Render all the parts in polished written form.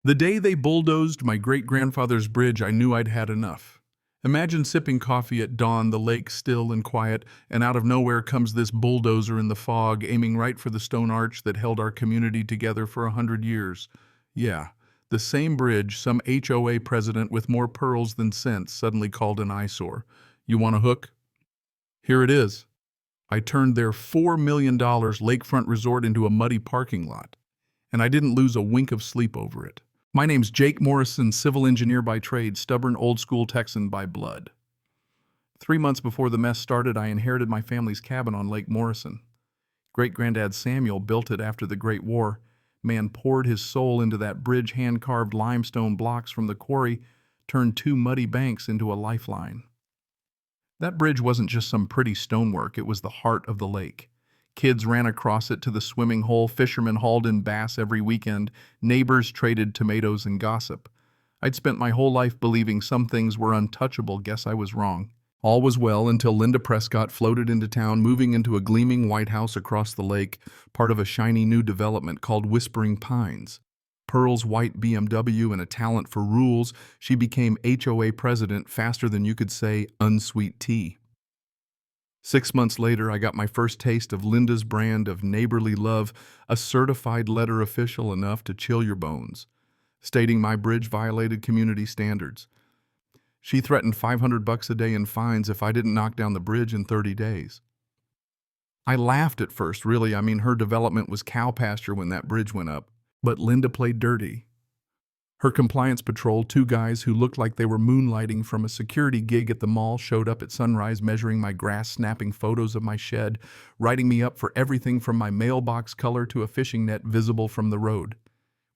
The day they bulldozed my great-grandfather's bridge, I knew I'd had enough. Imagine sipping coffee at dawn, the lake still and quiet, and out of nowhere comes this bulldozer in the fog, aiming right for the stone arch that held our community together for 100 years. Yeah, the same bridge some HOA president with more pearls than sense suddenly called an eyesore. You want a hook? Here it is. I turned their $4 million lakefront resort into a muddy parking lot, and I didn't lose a wink of sleep over it. My name's Jake Morrison, civil engineer by trade, stubborn old-school Texan by blood. 3 months before the mess started, I inherited my family's cabin on Lake Morrison. Great-granddad Samuel built it after the Great War. Man poured his soul into that bridge, hand-carved limestone blocks from the quarry, turned two muddy banks into a lifeline. That bridge wasn't just some pretty stonework, it was the heart of the lake. Kids ran across it to the swimming hole, fishermen hauled in bass every weekend, neighbors traded tomatoes and gossip. I'd spent my whole life believing some things were untouchable. Guess I was wrong. All was well until Linda Prescott floated into town, moving into a gleaming white house across the lake, part of a shiny new development called Whispering Pines. Pearl's white BMW and a talent for rules, she became HOA president faster than you could say unsweet tea. 6 months later, I got my first taste of Linda's brand of neighborly love, a certified letter official enough to chill your bones, stating my bridge violated community standards. She threatened $500 a day in fines if I didn't knock down the bridge in 30 days. I laughed at first, really. Her development was cow pasture when that bridge went up. But Linda played dirty. Her compliance patrol, two guys who looked like they were moonlighting from a security gig at the mall, showed up at sunrise measuring my grass, snapping photos of my shed, writing me up for everything from my mailbox color to a fishing net visible from the road.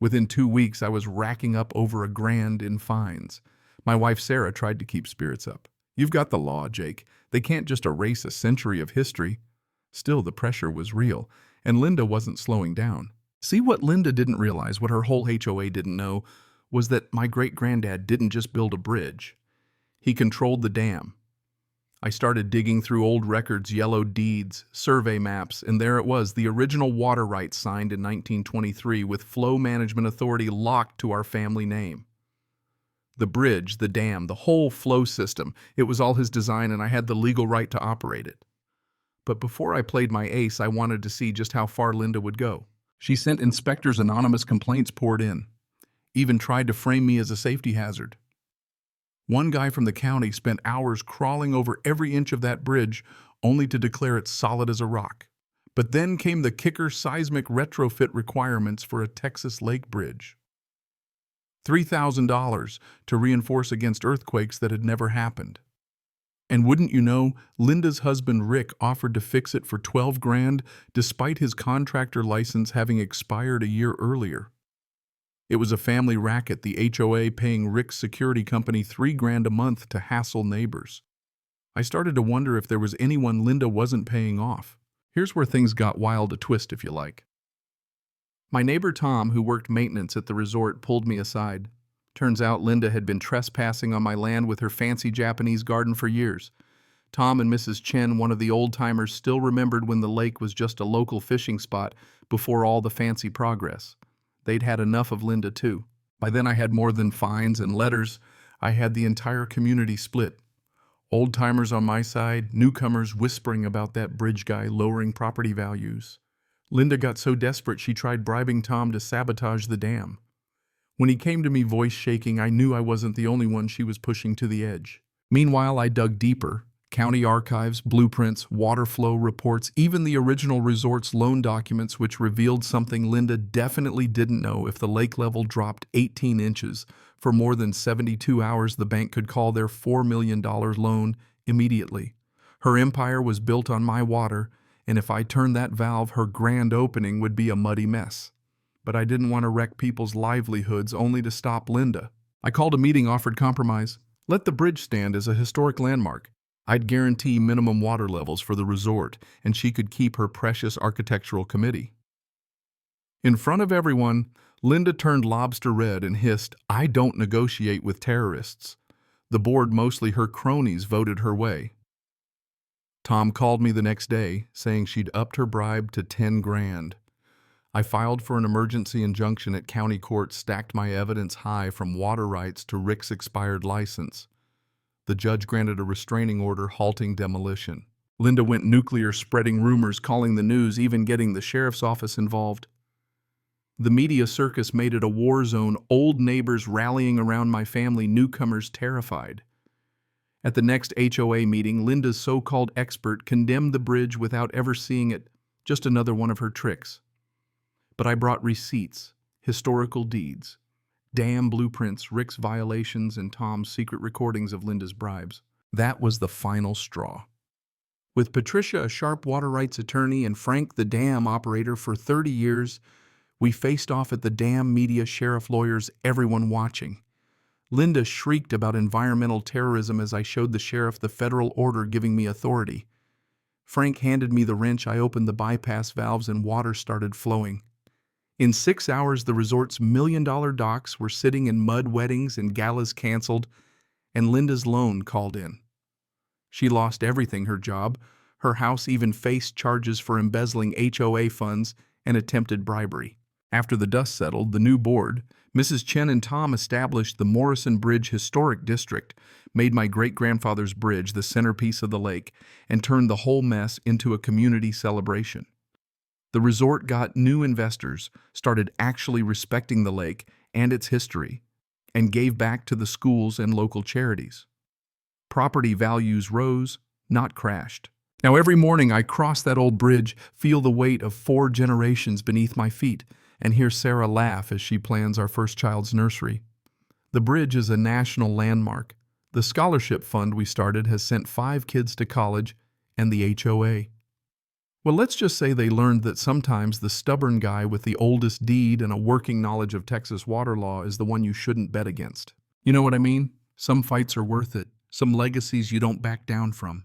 Within 2 weeks, I was racking up over $1,000 in fines. My wife Sarah tried to keep spirits up. You've got the law, Jake. They can't just erase a century of history. Still, the pressure was real, and Linda wasn't slowing down. See, what Linda didn't realize, what her whole HOA didn't know, was that my great-granddad didn't just build a bridge. He controlled the dam. I started digging through old records, yellow deeds, survey maps, and there it was, the original water rights signed in 1923 with flow management authority locked to our family name. The bridge, the dam, the whole flow system, it was all his design, and I had the legal right to operate it. But before I played my ace, I wanted to see just how far Linda would go. She sent inspectors, anonymous complaints poured in. Even tried to frame me as a safety hazard. One guy from the county spent hours crawling over every inch of that bridge only to declare it solid as a rock. But then came the kicker: seismic retrofit requirements for a Texas lake bridge. $3,000 to reinforce against earthquakes that had never happened. And wouldn't you know, Linda's husband Rick offered to fix it for $12,000 despite his contractor license having expired a year earlier. It was a family racket, the HOA paying Rick's security company $3,000 a month to hassle neighbors. I started to wonder if there was anyone Linda wasn't paying off. Here's where things got wild, a twist if you like. My neighbor Tom, who worked maintenance at the resort, pulled me aside. Turns out Linda had been trespassing on my land with her fancy Japanese garden for years. Tom and Mrs. Chen, one of the old-timers, still remembered when the lake was just a local fishing spot before all the fancy progress. They'd had enough of Linda, too. By then I had more than fines and letters. I had the entire community split. Old-timers on my side, newcomers whispering about that bridge guy lowering property values. Linda got so desperate she tried bribing Tom to sabotage the dam. When he came to me, voice shaking, I knew I wasn't the only one she was pushing to the edge. Meanwhile, I dug deeper. County archives, blueprints, water flow reports, even the original resort's loan documents, which revealed something Linda definitely didn't know. If the lake level dropped 18 inches for more than 72 hours, the bank could call their $4 million loan immediately. Her empire was built on my water, and if I turned that valve, her grand opening would be a muddy mess. But I didn't want to wreck people's livelihoods only to stop Linda. I called a meeting, offered compromise. Let the bridge stand as a historic landmark. I'd guarantee minimum water levels for the resort, and she could keep her precious architectural committee. In front of everyone, Linda turned lobster red and hissed, "I don't negotiate with terrorists." The board, mostly her cronies, voted her way. Tom called me the next day, saying she'd upped her bribe to $10,000. I filed for an emergency injunction at county court, stacked my evidence high from water rights to Rick's expired license. The judge granted a restraining order halting demolition. Linda went nuclear, spreading rumors, calling the news, even getting the sheriff's office involved. The media circus made it a war zone, old neighbors rallying around my family, newcomers terrified. At the next HOA meeting, Linda's so-called expert condemned the bridge without ever seeing it, just another one of her tricks. But I brought receipts, historical deeds, dam blueprints, Rick's violations, and Tom's secret recordings of Linda's bribes. That was the final straw. With Patricia, a sharp water rights attorney, and Frank, the dam operator, for 30 years, we faced off at the dam, media, sheriff, lawyers, everyone watching. Linda shrieked about environmental terrorism as I showed the sheriff the federal order giving me authority. Frank handed me the wrench. I opened the bypass valves and water started flowing. In 6 hours, the resort's million-dollar docks were sitting in mud, weddings and galas canceled, and Linda's loan called in. She lost everything: her job, her house, even faced charges for embezzling HOA funds and attempted bribery. After the dust settled, the new board, Mrs. Chen and Tom, established the Morrison Bridge Historic District, made my great-grandfather's bridge the centerpiece of the lake, and turned the whole mess into a community celebration. The resort got new investors, started actually respecting the lake and its history, and gave back to the schools and local charities. Property values rose, not crashed. Now every morning I cross that old bridge, feel the weight of 4 generations beneath my feet, and hear Sarah laugh as she plans our first child's nursery. The bridge is a national landmark. The scholarship fund we started has sent 5 kids to college, and the HOA. Well, let's just say they learned that sometimes the stubborn guy with the oldest deed and a working knowledge of Texas water law is the one you shouldn't bet against. You know what I mean? Some fights are worth it. Some legacies you don't back down from.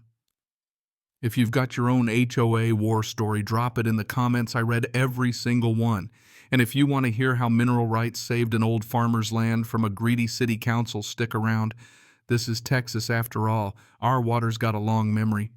If you've got your own HOA war story, drop it in the comments. I read every single one. And if you want to hear how mineral rights saved an old farmer's land from a greedy city council, stick around. This is Texas after all. Our water's got a long memory.